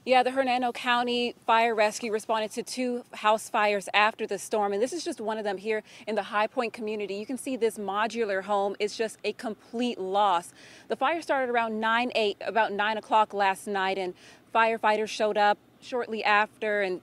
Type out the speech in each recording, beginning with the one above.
Yeah, the Hernando County Fire Rescue responded to 2 house fires after the storm, and this is just one of them here in the High Point community. You can see this modular home is just a complete loss. The fire started around about 9 o'clock last night, and firefighters showed up shortly after and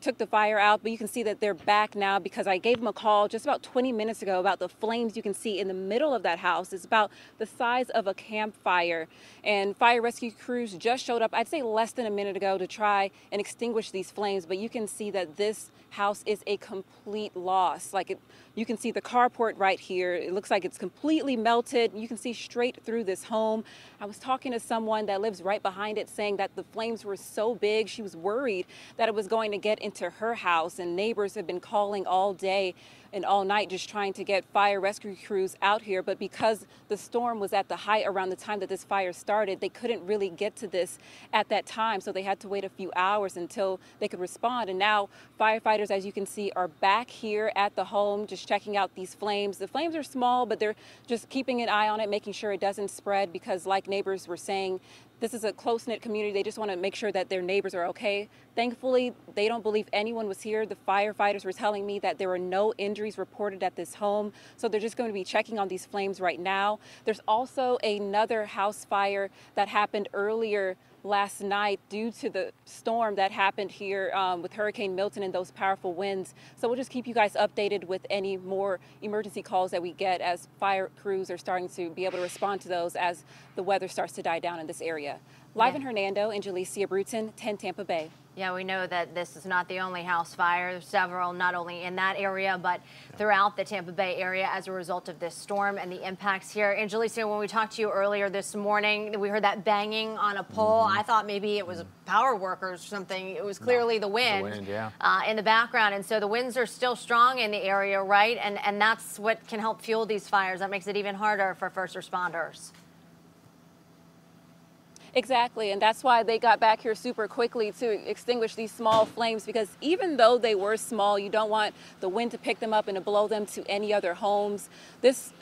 took the fire out, but you can see that they're back now because I gave them a call just about 20 minutes ago about the flames you can see in the middle of that house. It's about the size of a campfire, and fire rescue crews just showed up, I'd say less than a minute ago, to try and extinguish these flames, but you can see that this house is a complete loss. You can see the carport right here. It looks like it's completely melted. You can see straight through this home. I was talking to someone that lives right behind it saying that the flames were so big, she was worried that it was going to get into her house, and neighbors have been calling all day and all night just trying to get fire rescue crews out here. But because the storm was at the height around the time that this fire started, they couldn't really get to this at that time. So they had to wait a few hours until they could respond. And now firefighters, as you can see, are back here at the home just checking out these flames. The flames are small, but they're just keeping an eye on it, making sure it doesn't spread, because like neighbors were saying, this is a close-knit community. They just want to make sure that their neighbors are okay. Thankfully, they don't believe anyone was here. The firefighters were telling me that there were no injuries reported at this home, so they're just going to be checking on these flames right now. There's also another house fire that happened earlier last night due to the storm that happened here with Hurricane Milton and those powerful winds. So we'll just keep you guys updated with any more emergency calls that we get as fire crews are starting to be able to respond to those as the weather starts to die down in this area. Live in Hernando, Angelicia Bruton, 10 Tampa Bay. Yeah, we know that this is not the only house fire. There's several, not only in that area, but throughout the Tampa Bay area as a result of this storm and the impacts here. Angelicia, when we talked to you earlier this morning, we heard that banging on a pole. I thought maybe it was power workers or something. It was clearly the wind, in the background. And so the winds are still strong in the area, right? And that's what can help fuel these fires. That makes it even harder for first responders. Exactly, and that's why they got back here super quickly to extinguish these small flames, because even though they were small, you don't want the wind to pick them up and to blow them to any other homes. This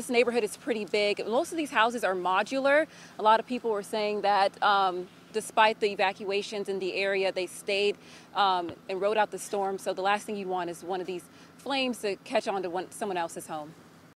neighborhood is pretty big. Most of these houses are modular. A lot of people were saying that despite the evacuations in the area, they stayed and rode out the storm. So the last thing you want is one of these flames to catch on to someone else's home.